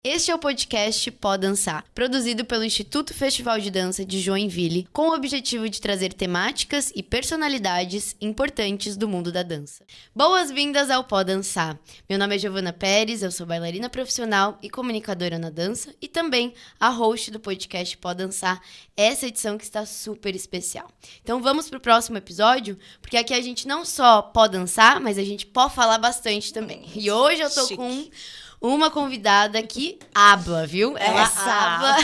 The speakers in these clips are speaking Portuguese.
Este é o podcast Pode Dançar, produzido pelo Instituto Festival de Dança de Joinville, com o objetivo de trazer temáticas e personalidades importantes do mundo da dança. Boas-vindas ao Pode Dançar. Meu nome é Giovana Pérez, eu sou bailarina profissional e comunicadora na dança e também a host do podcast Pode Dançar, essa edição que está super especial. Então vamos para o próximo episódio, porque aqui a gente não só pode dançar, mas a gente pode falar bastante também. E hoje eu tô com uma convidada que habla, viu? Ela habla.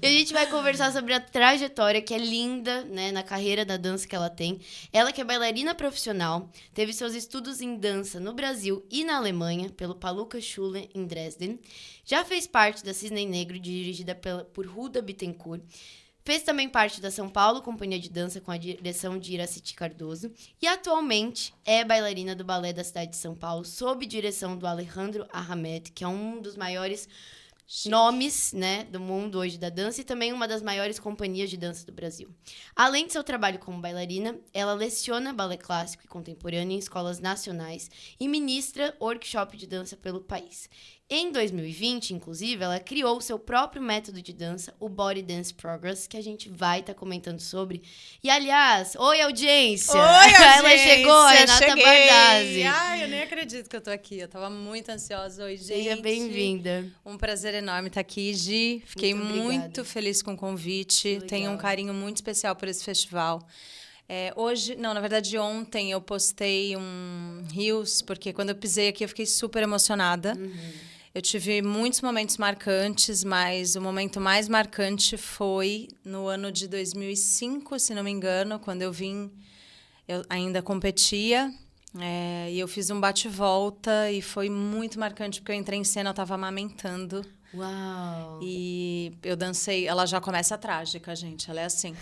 E a gente vai conversar sobre a trajetória que é linda, né, na carreira da dança que ela tem. Ela que é bailarina profissional, teve seus estudos em dança no Brasil e na Alemanha, pelo Paluca Schule em Dresden. Já fez parte da Cisne Negro, dirigida por Ruda Bittencourt. Fez também parte da São Paulo Companhia de Dança com a direção de Iraciti Cardoso e atualmente é bailarina do Balé da cidade de São Paulo, sob direção do Alejandro Arhamed, que é um dos maiores nomes, né, do mundo hoje da dança e também uma das maiores companhias de dança do Brasil. Além de seu trabalho como bailarina, ela leciona balé clássico e contemporâneo em escolas nacionais e ministra workshop de dança pelo país. Em 2020, inclusive, ela criou seu próprio método de dança, o Body Dance Progress, que a gente vai estar comentando sobre. E, aliás, oi, audiência! Oi, audiência! Ela chegou, Renata Bardazzi. Ai, eu nem acredito que eu tô aqui. Eu tava muito ansiosa hoje, gente. Seja bem-vinda. Um prazer enorme estar aqui, Gi. Fiquei muito feliz com o convite. Tenho um carinho muito especial por esse festival. Na verdade, ontem eu postei um Reels, porque quando eu pisei aqui eu fiquei super emocionada. Eu tive muitos momentos marcantes, mas o momento mais marcante foi no ano de 2005, se não me engano, quando eu ainda competia, e eu fiz um bate-volta e foi muito marcante, porque eu entrei em cena, eu estava amamentando. Uau! E eu dancei, ela já começa trágica, gente, ela é assim.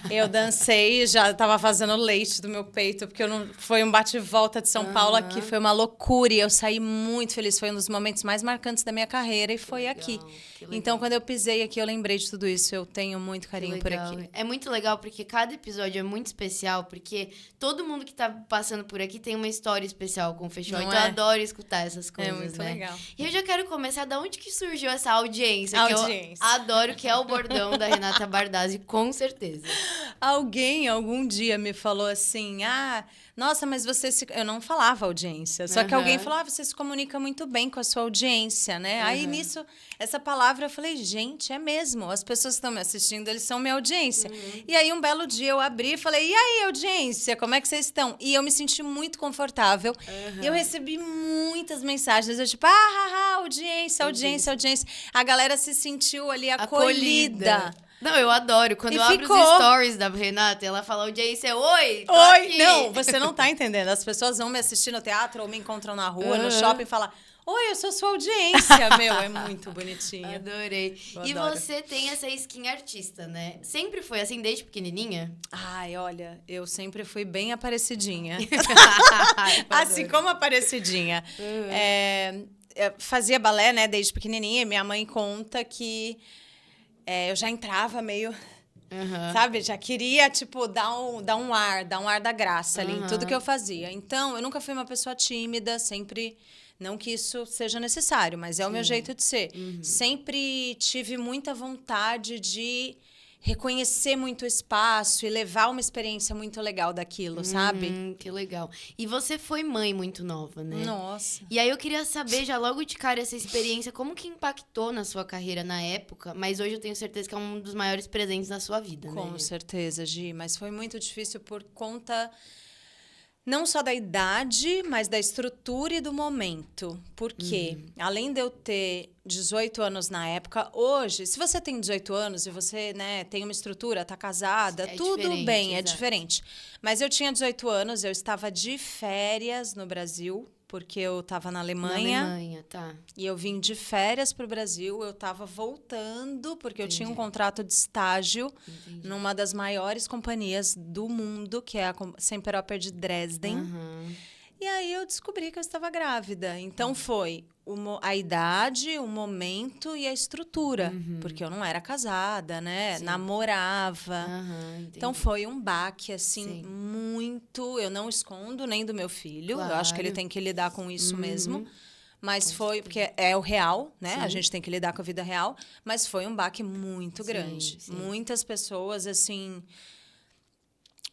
Eu dancei, já tava fazendo leite do meu peito, porque foi um bate-volta de São Paulo aqui, foi uma loucura, e eu saí muito feliz, foi um dos momentos mais marcantes da minha carreira, e foi aqui. Então, quando eu pisei aqui, eu lembrei de tudo isso, eu tenho muito carinho por aqui. É muito legal, porque cada episódio é muito especial, porque todo mundo que tá passando por aqui tem uma história especial com o festival, então eu adoro escutar essas coisas, né? É muito legal. E eu já quero começar, da onde que surgiu essa audiência? Que eu adoro, que é o bordão da Renata Bardazzi, com certeza. Alguém algum dia me falou assim, nossa, mas eu não falava audiência, só que alguém falou, você se comunica muito bem com a sua audiência, né? Aí nisso, essa palavra, eu falei, gente, é mesmo, as pessoas que estão me assistindo, eles são minha audiência. E aí, um belo dia, eu abri e falei, e aí, audiência, como é que vocês estão? E eu me senti muito confortável, e eu recebi muitas mensagens, eu tipo, audiência. A galera se sentiu ali acolhida. Não, eu adoro. Quando eu abro os stories da Renata, ela fala, audiência, oi, tô Oi, aqui. Não, você não tá entendendo. As pessoas vão me assistir no teatro ou me encontram na rua, no shopping e falam, oi, eu sou sua audiência. Meu, é muito bonitinho. Adorei. E você tem essa skin artista, né? Sempre foi assim, desde pequenininha? Ai, olha, eu sempre fui bem aparecidinha. Assim como aparecidinha. Eu fazia balé, né, desde pequenininha. Minha mãe conta que eu já entrava meio, sabe? Já queria, tipo, dar um ar da graça ali em tudo que eu fazia. Então, eu nunca fui uma pessoa tímida, sempre... Não que isso seja necessário, mas é o meu jeito de ser. Sempre tive muita vontade de reconhecer muito o espaço e levar uma experiência muito legal daquilo, sabe? Que legal. E você foi mãe muito nova, né? Nossa. E aí eu queria saber, já logo de cara, essa experiência, como que impactou na sua carreira na época, mas hoje eu tenho certeza que é um dos maiores presentes na sua vida, né? Com certeza, Gi, mas foi muito difícil por conta... Não só da idade, mas da estrutura e do momento. Porque, além de eu ter 18 anos na época, hoje, se você tem 18 anos e você, né, tem uma estrutura, tá casada, tudo bem, é diferente. Mas eu tinha 18 anos, eu estava de férias no Brasil, porque eu estava na Alemanha. Na Alemanha, tá. E eu vim de férias para o Brasil, eu estava voltando, porque eu tinha um contrato de estágio numa das maiores companhias do mundo, que é a Semperoper de Dresden. E aí eu descobri que eu estava grávida. Então foi a idade, o momento e a estrutura. Porque eu não era casada, né? Sim. Namorava. Então foi um baque, assim, muito... Eu não escondo nem do meu filho. Claro. Eu acho que ele tem que lidar com isso mesmo. Mas foi, porque é o real, né? Sim. A gente tem que lidar com a vida real. Mas foi um baque muito grande. Sim. Muitas pessoas, assim,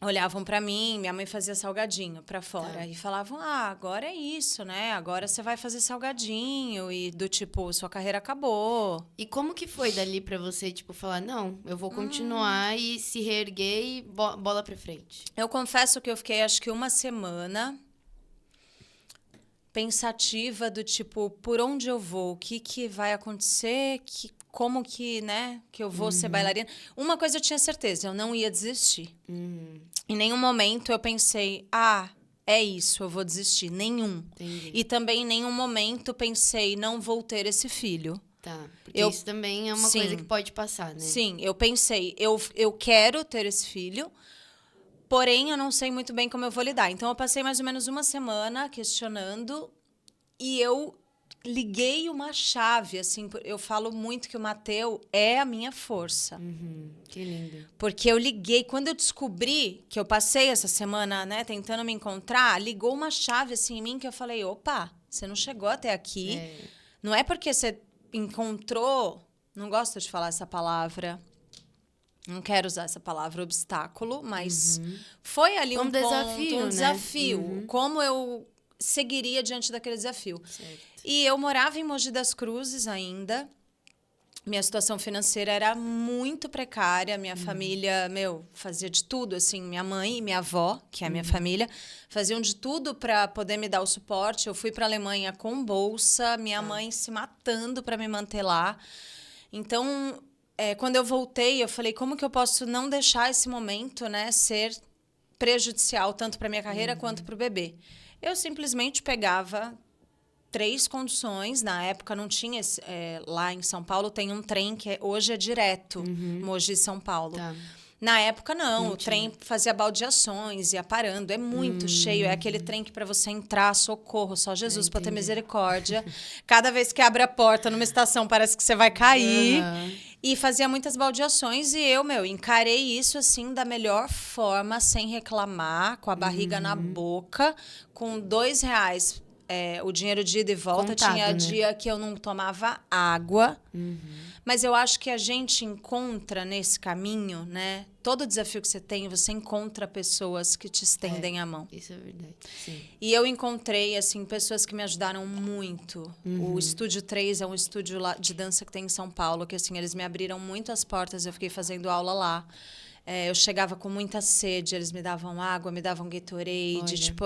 olhavam para mim, minha mãe fazia salgadinho para fora. E falavam, agora é isso, né? Agora você vai fazer salgadinho. E do tipo, sua carreira acabou. E como que foi dali para você, tipo, falar, não, eu vou continuar e se reerguer e bola pra frente? Eu confesso que eu fiquei, acho que uma semana pensativa do tipo, por onde eu vou? O que vai acontecer? Como que, né, que eu vou ser bailarina? Uma coisa eu tinha certeza, eu não ia desistir. Em nenhum momento eu pensei, é isso, eu vou desistir. Nenhum. Entendi. E também em nenhum momento pensei, não vou ter esse filho. Tá, porque isso também é uma coisa que pode passar, né? Sim, eu pensei, eu quero ter esse filho, porém, eu não sei muito bem como eu vou lidar. Então, eu passei mais ou menos uma semana questionando e eu liguei uma chave, assim. Eu falo muito que o Matteo é a minha força. Que lindo. Porque eu liguei, quando eu descobri que eu passei essa semana, né, tentando me encontrar, ligou uma chave, assim, em mim que eu falei, opa, você não chegou até aqui. Não é porque você encontrou, não gosto de falar essa palavra, não quero usar essa palavra, obstáculo, mas foi ali um desafio, um desafio. Como eu seguiria diante daquele desafio. Certo. E eu morava em Mogi das Cruzes ainda. Minha situação financeira era muito precária. Minha família, fazia de tudo, assim. Minha mãe e minha avó, que é a minha família, faziam de tudo para poder me dar o suporte. Eu fui para a Alemanha com bolsa, minha mãe se matando para me manter lá. Então, quando eu voltei, eu falei, como que eu posso não deixar esse momento, né, ser prejudicial tanto para minha carreira quanto para o bebê? Eu simplesmente pegava 3 conduções. Na época não tinha... lá em São Paulo tem um trem que hoje é direto, Mogi-São Paulo. Tá. Na época, não. O trem fazia baldeações, ia parando. É muito cheio. É aquele trem que, para você entrar, socorro, só Jesus para ter misericórdia. Cada vez que abre a porta numa estação, parece que você vai cair. E fazia muitas baldeações. E eu, encarei isso, assim, da melhor forma, sem reclamar, com a barriga na boca, com R$2. O dinheiro de ida e volta. Contado, tinha né? dia que eu não tomava água. Mas eu acho que a gente encontra nesse caminho, né? Todo desafio que você tem, você encontra pessoas que te estendem a mão. Isso é verdade, sim. E eu encontrei, assim, pessoas que me ajudaram muito. O Estúdio 3 é um estúdio lá de dança que tem em São Paulo, que, assim, eles me abriram muito as portas. Eu fiquei fazendo aula lá. Eu chegava com muita sede, eles me davam água, me davam Gatorade. Olha. Tipo,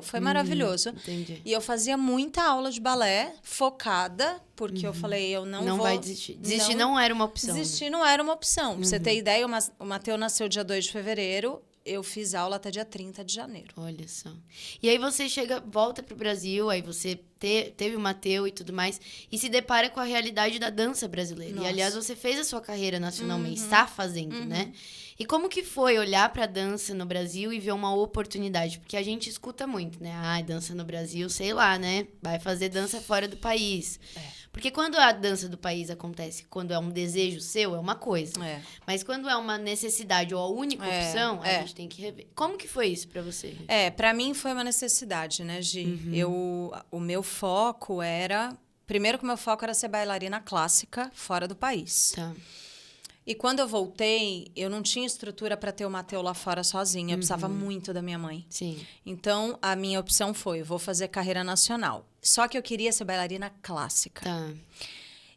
foi maravilhoso. Entendi. E eu fazia muita aula de balé, focada, porque eu falei, eu não vou... vai desistir. Desistir não era uma opção. Desistir não era uma opção. Pra você ter ideia, o Matteo nasceu dia 2 de fevereiro, eu fiz aula até dia 30 de janeiro. Olha só. E aí você volta pro Brasil, aí você teve o Matteo e tudo mais, e se depara com a realidade da dança brasileira. Nossa. E, aliás, você fez a sua carreira nacionalmente, está fazendo, né? E como que foi olhar pra dança no Brasil e ver uma oportunidade? Porque a gente escuta muito, né? Dança no Brasil, sei lá, né? Vai fazer dança fora do país. Porque quando a dança do país acontece, quando é um desejo seu, é uma coisa. Mas quando é uma necessidade ou a única opção, a gente tem que rever. Como que foi isso pra você? Pra mim foi uma necessidade, né, Gi? O meu foco era... Primeiro que o meu foco era ser bailarina clássica fora do país. Tá. E quando eu voltei, eu não tinha estrutura para ter o Matteo lá fora sozinha. Eu precisava muito da minha mãe. Sim. Então, a minha opção foi, eu vou fazer carreira nacional. Só que eu queria ser bailarina clássica. Tá.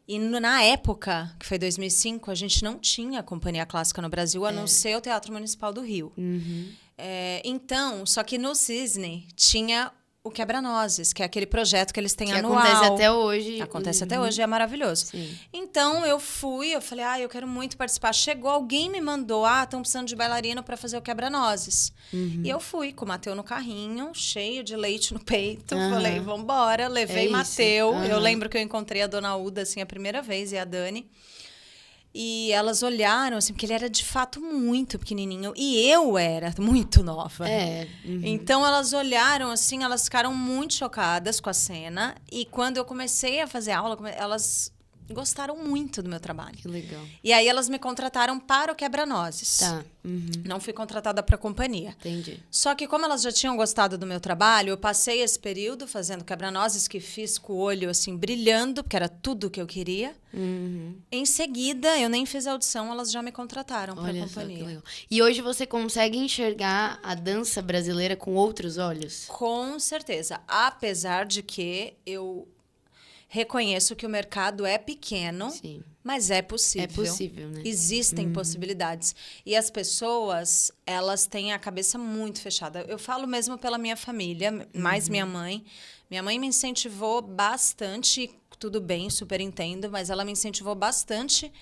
E na época, que foi 2005, a gente não tinha companhia clássica no Brasil, a não ser o Teatro Municipal do Rio. Então, só que no Cisne tinha o Quebra-Nozes, que é aquele projeto que eles têm anual. Acontece até hoje. Acontece até hoje, é maravilhoso. Sim. Então, eu falei, eu quero muito participar. Chegou, alguém me mandou, estão precisando de bailarino para fazer o Quebra-Nozes. E eu fui com o Matteo no carrinho, cheio de leite no peito. Falei, vambora, levei Matteo. Eu lembro que eu encontrei a Dona Uda, assim, a primeira vez, e a Dani. E elas olharam, assim, porque ele era de fato muito pequenininho. E eu era muito nova. Então, elas olharam, assim, elas ficaram muito chocadas com a cena. E quando eu comecei a fazer aula, elas gostaram muito do meu trabalho. Que legal. E aí elas me contrataram para o Quebra-Nozes. Tá. Não fui contratada para a companhia. Entendi. Só que como elas já tinham gostado do meu trabalho, eu passei esse período fazendo Quebra-Nozes, que fiz com o olho assim brilhando, porque era tudo o que eu queria. Em seguida, eu nem fiz a audição, elas já me contrataram para a Olha só, que companhia. legal. E hoje você consegue enxergar a dança brasileira com outros olhos? Com certeza. Apesar de que eu reconheço que o mercado é pequeno, Sim. mas é possível. É possível, né? Existem possibilidades. E as pessoas, elas têm a cabeça muito fechada. Eu falo mesmo pela minha família, mais minha mãe. Minha mãe me incentivou bastante, tudo bem, super entendo, mas ela me incentivou bastante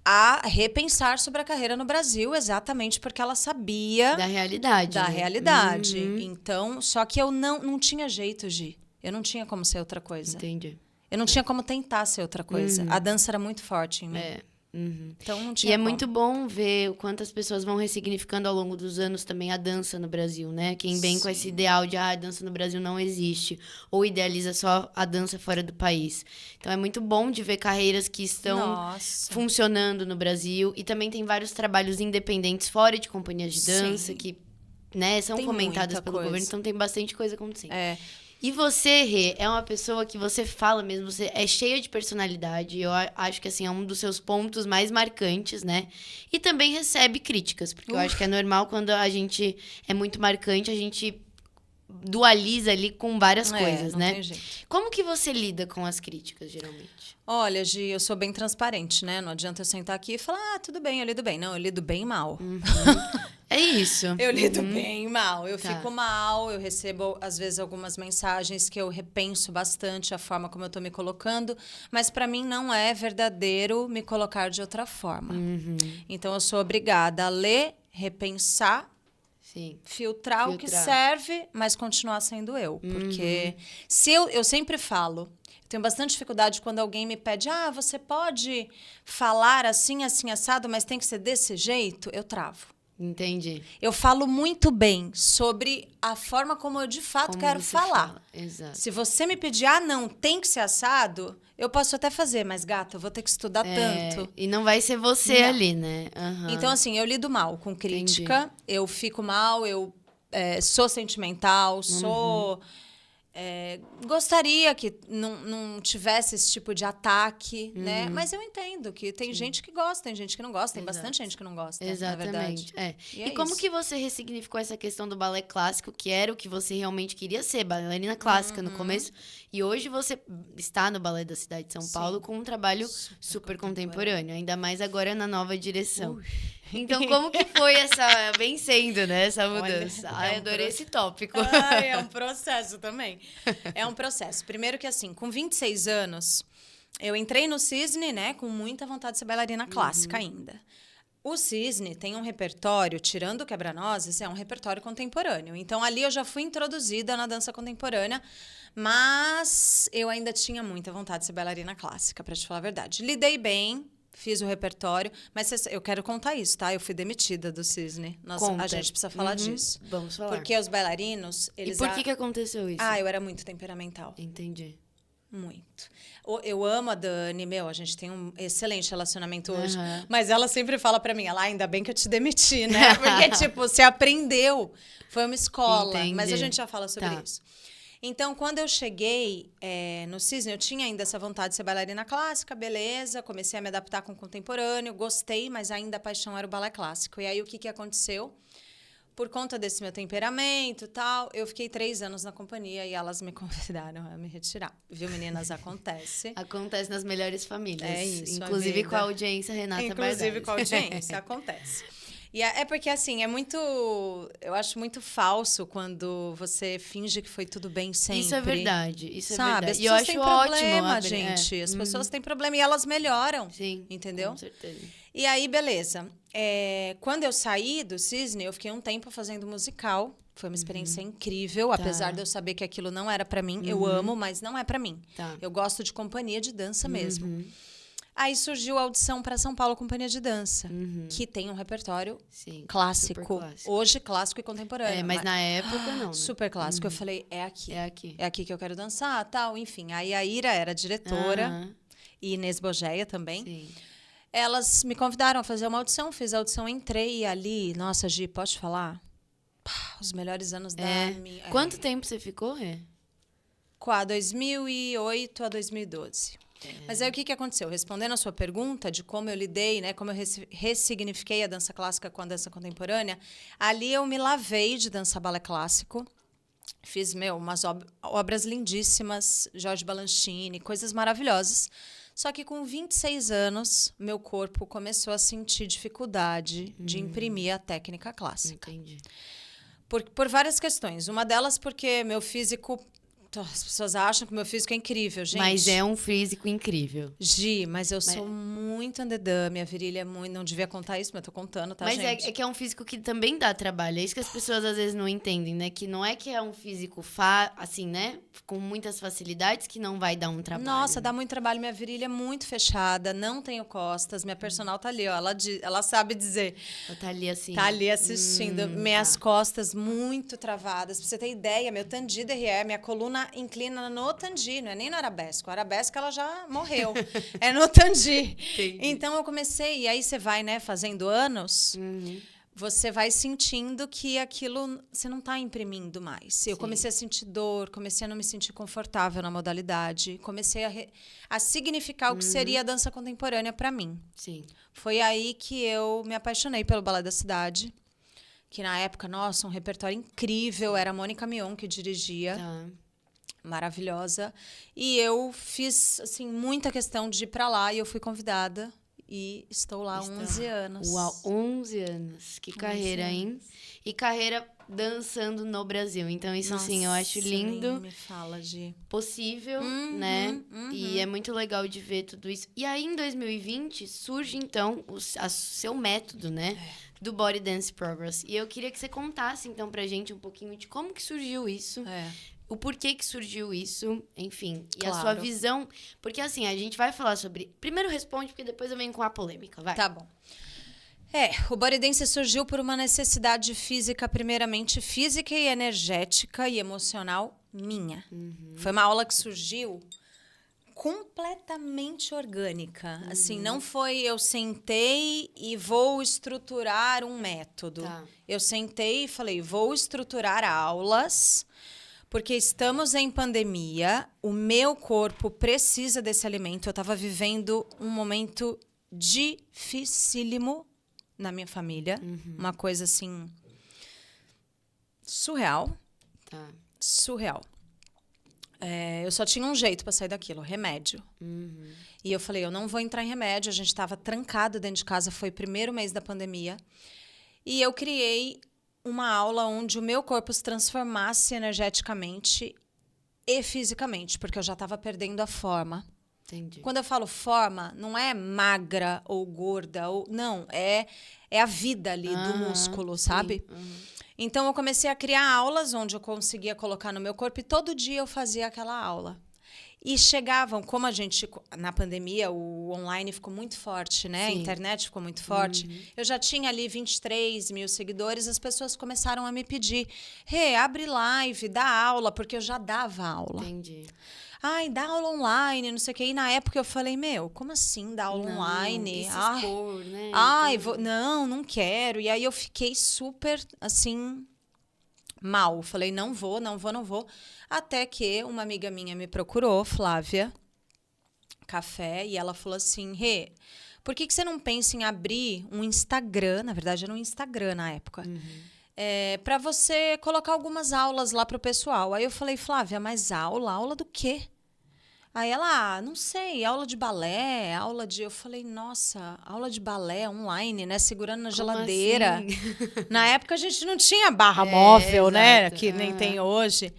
a repensar sobre a carreira no Brasil, exatamente porque ela sabia Da realidade. da né? realidade. Então, só que eu não tinha jeito, Gi. Eu não tinha como ser outra coisa. Entendi. Eu não tinha como tentar ser outra coisa. A dança era muito forte em mim. Então não tinha E é como. muito bom ver o quanto as pessoas vão ressignificando ao longo dos anos também a dança no Brasil, né? Quem vem com esse ideal de a dança no Brasil não existe, ou idealiza só a dança fora do país. Então é muito bom de ver carreiras que estão Nossa. funcionando no Brasil, e também tem vários trabalhos independentes fora de companhias de dança Sim. que, né, são Tem fomentadas muita pelo coisa. governo, então tem bastante coisa acontecendo. É. E você, Rê, é uma pessoa que você fala mesmo, você é cheia de personalidade. Eu acho que, assim, é um dos seus pontos mais marcantes, né? E também recebe críticas, porque eu acho que é normal quando a gente é muito marcante, a gente dualiza ali com várias coisas, não né? tem jeito. Como que você lida com as críticas, geralmente? Olha, Gi, eu sou bem transparente, né? Não adianta eu sentar aqui e falar, tudo bem, eu lido bem. Não, eu lido bem mal. É isso. Eu lido bem mal. Eu Tá. fico mal, eu recebo, às vezes, algumas mensagens que eu repenso bastante a forma como eu tô me colocando, mas para mim não é verdadeiro me colocar de outra forma. Então, eu sou obrigada a ler, repensar, Sim. filtrar o que Filtrar. serve, mas continuar sendo eu. Porque se eu sempre falo, eu tenho bastante dificuldade quando alguém me pede, você pode falar assim, assim, assado, mas tem que ser desse jeito, eu travo. Entendi. Eu falo muito bem sobre a forma como eu de fato Como quero você falar. fala. Exato. Se você me pedir, não, tem que ser assado, eu posso até fazer, mas gata, eu vou ter que estudar tanto. E não vai ser você Não. ali, né? Aham. Então, assim, eu lido mal com crítica, eu fico mal, eu sou sentimental, sou... gostaria que não tivesse esse tipo de ataque, né? Mas eu entendo que tem gente que gosta, tem gente que não gosta, tem bastante gente que não gosta, na verdade. Exatamente. É. E é como isso. que você ressignificou essa questão do balé clássico, que era o que você realmente queria ser, bailarina clássica no começo, e hoje você está no Balé da Cidade de São Paulo com um trabalho super contemporâneo, ainda mais agora na nova direção. Então, como que foi essa vencendo, né, essa mudança? Olha, Adorei esse tópico. É um processo também. É um processo. Primeiro que, assim, com 26 anos, eu entrei no Cisne, né, com muita vontade de ser bailarina clássica ainda. O Cisne tem um repertório, tirando o Quebra-Nozes, é um repertório contemporâneo. Então, ali eu já fui introduzida na dança contemporânea, mas eu ainda tinha muita vontade de ser bailarina clássica, para te falar a verdade. Lidei bem, fiz o repertório, mas eu quero contar isso, tá? Eu fui demitida do Cisne. Conta. A gente precisa falar disso. Vamos falar. Porque os bailarinos, E eles... por que aconteceu isso? eu era muito temperamental. Entendi. Muito. Eu amo a Dani, a gente tem um excelente relacionamento hoje. Aham. Mas ela sempre fala pra mim, ainda bem que eu te demiti, né? Porque, tipo, você aprendeu. Foi uma escola. Entendi. Mas a gente já fala sobre Tá. isso. Então, quando eu cheguei no Cisne, eu tinha ainda essa vontade de ser bailarina clássica, beleza. Comecei a me adaptar com o contemporâneo, gostei, mas ainda a paixão era o balé clássico. E aí, o que aconteceu? Por conta desse meu temperamento e tal, eu fiquei 3 anos na companhia e elas me convidaram a me retirar. Viu, meninas? Acontece. Acontece nas melhores famílias. É isso, a Inclusive vida. com a audiência Renata Inclusive Bardales. com a audiência, acontece. E é porque, assim, eu acho muito falso quando você finge que foi tudo bem sempre. Isso é verdade, isso é Sabe? verdade. As E eu pessoas acho têm ótimo, problema, Adri. gente. As pessoas têm problema e elas melhoram. Sim, Entendeu? com certeza. E aí, beleza. Quando eu saí do Cisne, eu fiquei um tempo fazendo musical. Foi uma experiência incrível, apesar de eu saber que aquilo não era pra mim. Eu amo, mas não é pra mim. Tá. Eu gosto de companhia de dança mesmo. Aí surgiu a audição para São Paulo Companhia de Dança, que tem um repertório Sim, clássico. super clássico. Hoje, clássico e contemporâneo. Mas na época não, né? Super clássico. Eu falei, é aqui. É aqui. É aqui que eu quero dançar, tal, enfim. Aí a Ira era a diretora. Aham. e Inês Bogeia também. Sim. Elas me convidaram a fazer uma audição, fiz a audição, entrei e ali... Nossa, Gi, pode falar? Os melhores anos da minha... Quanto tempo você ficou, Rê? 2008 a 2012. Mas aí o que aconteceu? Respondendo a sua pergunta de como eu lidei, né, como eu ressignifiquei a dança clássica com a dança contemporânea, ali eu me lavei de dança balé clássico. Fiz, umas obras lindíssimas, Jorge Balanchine, coisas maravilhosas. Só que com 26 anos, meu corpo começou a sentir dificuldade de imprimir a técnica clássica. Entendi. Por várias questões. Uma delas porque meu físico... As pessoas acham que o meu físico é incrível, gente. Mas é um físico incrível. Gi, mas eu sou muito andedã, minha virilha é muito... Não devia contar isso, mas eu tô contando, tá, mas gente? É que é um físico que também dá trabalho. É isso que as pessoas às vezes não entendem, né? Que não é que é um físico assim, né? Com muitas facilidades que não vai dar um trabalho. Nossa, dá muito trabalho. Minha virilha é muito fechada, não tenho costas. Minha personal tá ali, ó. Ela sabe dizer. Ela tá ali assim. Tá ali assistindo. Minhas costas muito travadas. Pra você ter ideia, meu tandi derrière, minha coluna inclina no tandi, não é nem no arabesco. O arabesco ela já morreu. É no tandi. Entendi. Então eu comecei, e aí você vai, né, fazendo anos, você vai sentindo que aquilo você não está imprimindo mais. Eu comecei a sentir dor, comecei a não me sentir confortável na modalidade, comecei a significar o que seria a dança contemporânea para mim. Sim. Foi aí que eu me apaixonei pelo Balé da Cidade, que na época, nossa, um repertório incrível, era a Mônica Mion que dirigia. Tá. Maravilhosa. E eu fiz, assim, muita questão de ir para lá e eu fui convidada e estou lá há 11 anos. Uau, 11 anos. Que carreira, hein? E carreira dançando no Brasil. Então, isso, assim, eu acho lindo. Nem me fala, Gi. Possível, né? E é muito legal de ver tudo isso. E aí, em 2020, surge, então, seu método, né? Do Body Dance Progress. E eu queria que você contasse, então, pra gente um pouquinho de como que surgiu isso. O porquê que surgiu isso, enfim. E a sua visão. Porque, assim, a gente vai falar sobre... Primeiro responde, porque depois eu venho com a polêmica, vai. Tá bom. O Body Dance surgiu por uma necessidade física, primeiramente física e energética e emocional minha. Foi uma aula que surgiu completamente orgânica. Assim, não foi eu sentei e vou estruturar um método. Tá. Eu sentei e falei, vou estruturar aulas... Porque estamos em pandemia, o meu corpo precisa desse alimento. Eu estava vivendo um momento dificílimo na minha família. Uma coisa, assim, surreal. Tá. Surreal. Eu só tinha um jeito para sair daquilo, remédio. E eu falei, eu não vou entrar em remédio. A gente estava trancado dentro de casa, foi o primeiro mês da pandemia. E eu criei... uma aula onde o meu corpo se transformasse energeticamente e fisicamente, porque eu já estava perdendo a forma. Entendi. Quando eu falo forma, não é magra ou gorda, não, é a vida ali do músculo, sabe? Então, eu comecei a criar aulas onde eu conseguia colocar no meu corpo e todo dia eu fazia aquela aula. E chegavam, como a gente, na pandemia, o online ficou muito forte, né? Sim. A internet ficou muito forte. Eu já tinha ali 23 mil seguidores, as pessoas começaram a me pedir, abre live, dá aula, porque eu já dava aula. Entendi. Ai, dá aula online, não sei o quê. E na época eu falei, como assim dá aula online? E se expor, né? Ai, não quero. E aí eu fiquei super, assim... mal. Falei, não vou. Até que uma amiga minha me procurou, Flávia Café, e ela falou assim, por que você não pensa em abrir um Instagram? Na verdade, era um Instagram na época. Para você colocar algumas aulas lá pro pessoal. Aí eu falei, Flávia, mas aula do quê? Aí ela, não sei, aula de balé, Eu falei, nossa, aula de balé online, né? Segurando na geladeira. Assim? Na época a gente não tinha barra móvel, né? Exato. Que nem tem hoje.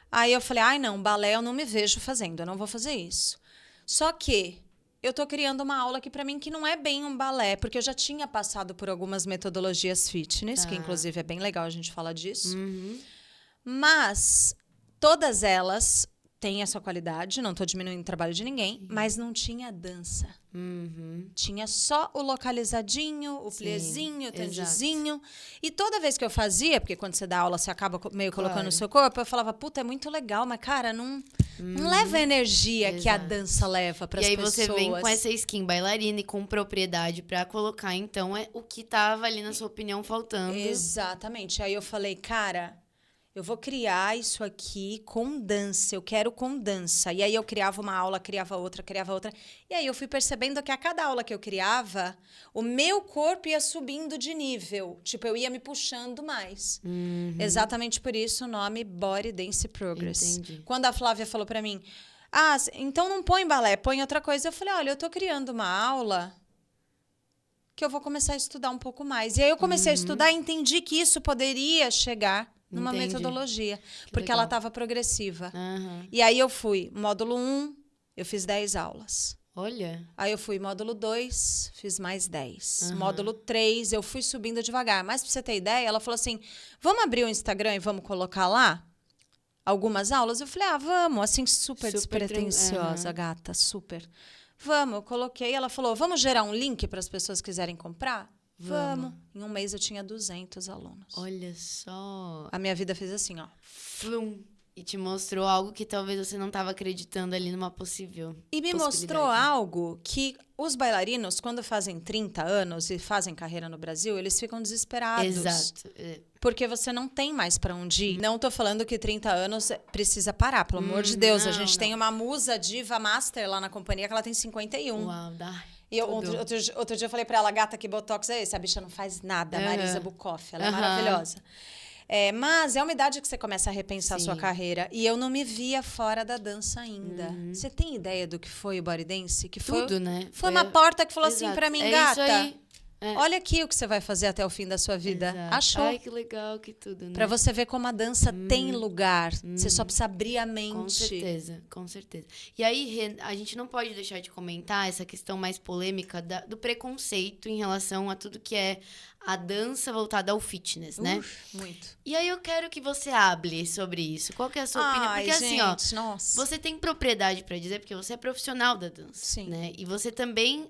Aí eu falei, não, balé eu não me vejo fazendo, eu não vou fazer isso. Só que eu tô criando uma aula aqui pra mim que não é bem um balé, porque eu já tinha passado por algumas metodologias fitness, que inclusive é bem legal a gente falar disso. Mas todas elas tem a sua qualidade, não tô diminuindo o trabalho de ninguém, mas não tinha dança. Tinha só o localizadinho, o pliezinho, o tandezinho. E toda vez que eu fazia, porque quando você dá aula, você acaba meio colocando no seu corpo, eu falava, puta, é muito legal, mas, cara, não leva a energia que a dança leva para as pessoas. E aí você vem com essa skin bailarina e com propriedade para colocar, então, o que tava ali, na sua opinião, faltando. Exatamente. Aí eu falei, cara, eu vou criar isso aqui com dança, eu quero com dança. E aí eu criava uma aula, criava outra. E aí eu fui percebendo que a cada aula que eu criava, o meu corpo ia subindo de nível. Tipo, eu ia me puxando mais. Exatamente por isso o nome Body Dance Progress. Entendi. Quando a Flávia falou pra mim, então não põe balé, põe outra coisa. Eu falei, olha, eu tô criando uma aula que eu vou começar a estudar um pouco mais. E aí eu comecei a estudar e entendi que isso poderia chegar numa metodologia, porque ela estava progressiva. E aí eu fui, módulo 1, eu fiz 10 aulas. Olha. Aí eu fui, módulo 2, fiz mais 10. Módulo 3, eu fui subindo devagar. Mas pra você ter ideia, ela falou assim, vamos abrir o Instagram e vamos colocar lá algumas aulas? Eu falei, vamos, assim, super despretensiosa, gata, super. Vamos, eu coloquei, ela falou, vamos gerar um link para as pessoas que quiserem comprar? Vamos. Em um mês eu tinha 200 alunos. Olha só. A minha vida fez assim, ó. Flum. E te mostrou algo que talvez você não estava acreditando ali numa possível E me mostrou algo que os bailarinos, quando fazem 30 anos e fazem carreira no Brasil, eles ficam desesperados. Exato. Porque você não tem mais para onde ir. Não tô falando que 30 anos precisa parar, pelo amor de Deus. A gente tem uma musa diva master lá na companhia que ela tem 51. Uau, dá. E outro dia eu falei pra ela, gata, que botox é esse? A bicha não faz nada, Marisa Bukoff. Ela é maravilhosa. Mas é uma idade que você começa a repensar a sua carreira. E eu não me via fora da dança ainda. Você tem ideia do que foi o Body Dance? Que foi, tudo, né? Foi uma porta que falou assim pra mim, gata, isso aí. olha aqui o que você vai fazer até o fim da sua vida. Exato. Achou? Ai, que legal, que tudo, né? Pra você ver como a dança tem lugar. Você só precisa abrir a mente. Com certeza, com certeza. E aí, Rê, a gente não pode deixar de comentar essa questão mais polêmica do preconceito em relação a tudo que é a dança voltada ao fitness, né? Muito. E aí eu quero que você hable sobre isso. Qual que é a sua opinião? Porque gente, assim, ó, nossa. você tem propriedade pra dizer, porque você é profissional da dança, Sim. né? E você também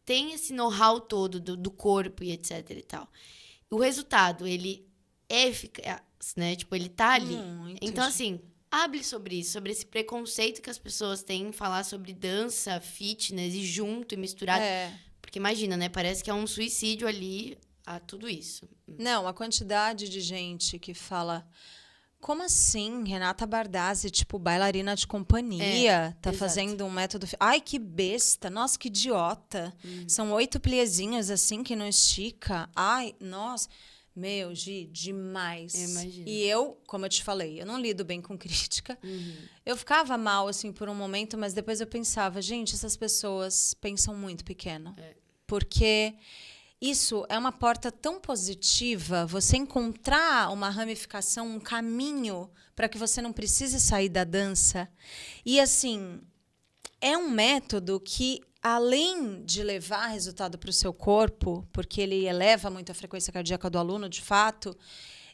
tem esse know-how todo do corpo e etc e tal. O resultado, ele é eficaz, né? Tipo, ele tá ali. Muito. Então, assim, hable sobre isso, sobre esse preconceito que as pessoas têm em falar sobre dança, fitness e junto e misturado. Porque imagina, né? Parece que é um suicídio ali a tudo isso. Não, a quantidade de gente que fala... Como assim? Renata Bardazzi, tipo, bailarina de companhia, tá fazendo um método... Ai, que besta! Nossa, que idiota! São 8 pliezinhos, assim, que não estica. Ai, nossa... Meu, Gi, demais. Imagino. E eu, como eu te falei, eu não lido bem com crítica. Eu ficava mal, assim, por um momento, mas depois eu pensava, gente, essas pessoas pensam muito pequeno. Porque... Isso é uma porta tão positiva, você encontrar uma ramificação, um caminho para que você não precise sair da dança. E, assim, é um método que, além de levar resultado para o seu corpo, porque ele eleva muito a frequência cardíaca do aluno, de fato,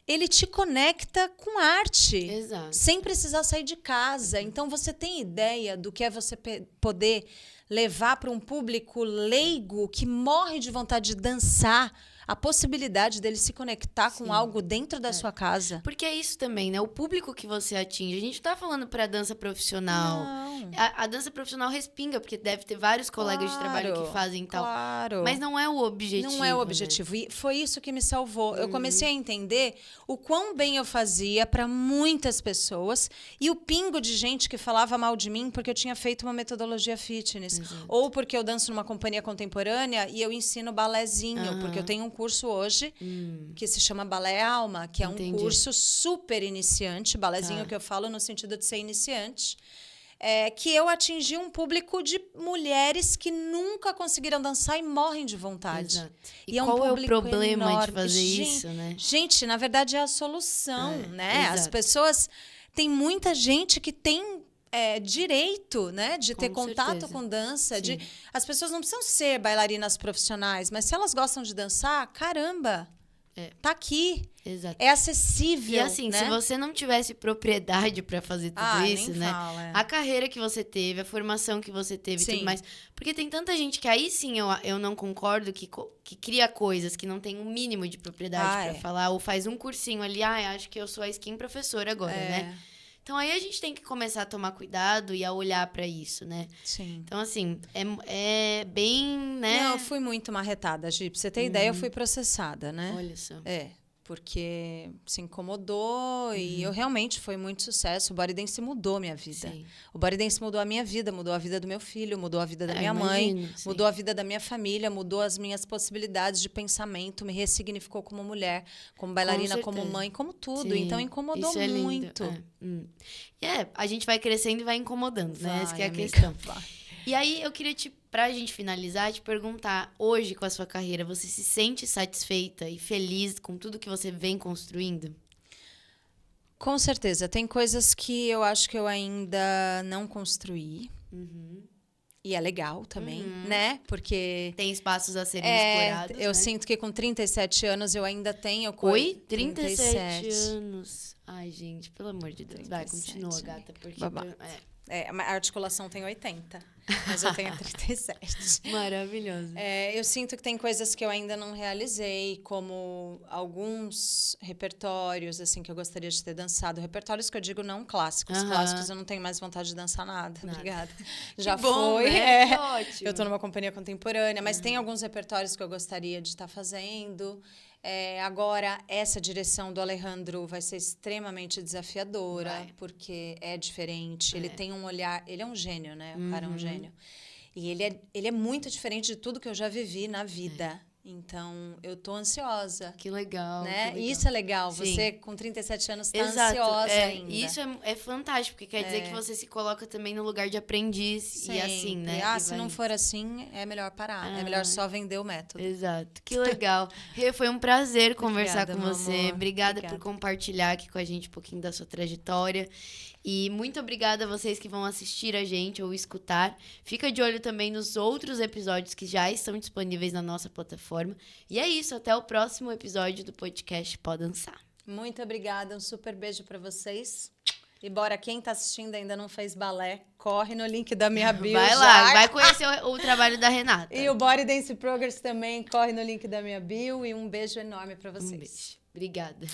ele te conecta com arte. Exato. Sem precisar sair de casa. Então, você tem ideia do que é você poder levar para um público leigo que morre de vontade de dançar, a possibilidade dele se conectar com algo dentro da sua casa. Porque é isso também, né? O público que você atinge. A gente tá falando pra dança profissional. Não. A dança profissional respinga, porque deve ter vários colegas de trabalho que fazem tal. Claro. Mas não é o objetivo. Não é o objetivo. Né? E foi isso que me salvou. Eu comecei a entender o quão bem eu fazia para muitas pessoas e o pingo de gente que falava mal de mim porque eu tinha feito uma metodologia fitness. Ou porque eu danço numa companhia contemporânea e eu ensino balézinho, porque eu tenho um curso hoje que se chama Balé Alma, que é um curso super iniciante, balézinho que eu falo no sentido de ser iniciante, que eu atingi um público de mulheres que nunca conseguiram dançar e morrem de vontade. Exato. E qual é o problema enorme. de fazer isso, né? Gente, na verdade é a solução, né? Exato. As pessoas... Tem muita gente que tem... direito, né, de ter contato com dança. As pessoas não precisam ser bailarinas profissionais, mas se elas gostam de dançar, caramba, Tá aqui. Exato. É acessível. E assim, né? se você não tivesse propriedade pra fazer tudo isso, nem né? fala, A carreira que você teve, a formação que você teve e Sim. tudo mais. Porque tem tanta gente que aí sim eu não concordo, que cria coisas que não tem um mínimo de propriedade pra falar, ou faz um cursinho ali, acho que eu sou a skin professora agora, né? Então aí a gente tem que começar a tomar cuidado e a olhar pra isso, né? Sim. Então assim, é bem, né? Não, eu fui muito marretada, Gi. Pra você ter ideia, eu fui processada, né? Olha só. Porque se incomodou e eu realmente foi muito sucesso. O Body Dance mudou minha vida. Sim. O Body Dance mudou a minha vida, mudou a vida do meu filho, mudou a vida da minha imagino, mãe, sim. mudou a vida da minha família, mudou as minhas possibilidades de pensamento, me ressignificou como mulher, como bailarina, como mãe, como tudo. Sim, Então incomodou isso é lindo. muito. A gente vai crescendo e vai incomodando, né? Essa que é a amiga, questão. vai. E aí eu queria pra gente finalizar, te perguntar, hoje com a sua carreira, você se sente satisfeita e feliz com tudo que você vem construindo? Com certeza. Tem coisas que eu acho que eu ainda não construí. E é legal também, né? Porque... Tem espaços a serem explorados, eu né? sinto que com 37 anos eu ainda tenho... Oi? 37 anos. Ai, gente, pelo amor de Deus. 37, Vai, continua, gata. Porque babado. A articulação tem 80, mas eu tenho 37. Maravilhoso. Eu sinto que tem coisas que eu ainda não realizei, como alguns repertórios, assim, que eu gostaria de ter dançado. Repertórios que eu digo não clássicos. Clássicos eu não tenho mais vontade de dançar nada. Obrigada. Já bom, foi. né? Que ótimo. Eu tô numa companhia contemporânea, mas tem alguns repertórios que eu gostaria de estar fazendo. Agora, essa direção do Alejandro vai ser extremamente desafiadora, porque é diferente. Ele tem um olhar... Ele é um gênio, né? O cara é um gênio. E ele é muito diferente de tudo que eu já vivi na vida. Então, eu tô ansiosa. Que legal. Né? Que legal. Isso é legal. Sim. Você, com 37 anos, tá Exato. ansiosa ainda. Isso é fantástico, porque quer dizer que você se coloca também no lugar de aprendiz e assim, né? Se não for assim, é melhor parar. É melhor só vender o método. Exato. Que legal. Rê, foi um prazer conversar Obrigada, com você. meu amor. Obrigada por compartilhar aqui com a gente um pouquinho da sua trajetória. E muito obrigada a vocês que vão assistir a gente ou escutar. Fica de olho também nos outros episódios que já estão disponíveis na nossa plataforma. E é isso, até o próximo episódio do podcast Pode Dançar. Muito obrigada, um super beijo pra vocês. E bora, quem tá assistindo e ainda não fez balé, corre no link da minha bio. Vai lá, vai conhecer o trabalho da Renata. E o Body Dance Progress também, corre no link da minha bio. E um beijo enorme pra vocês. Um beijo. Obrigada.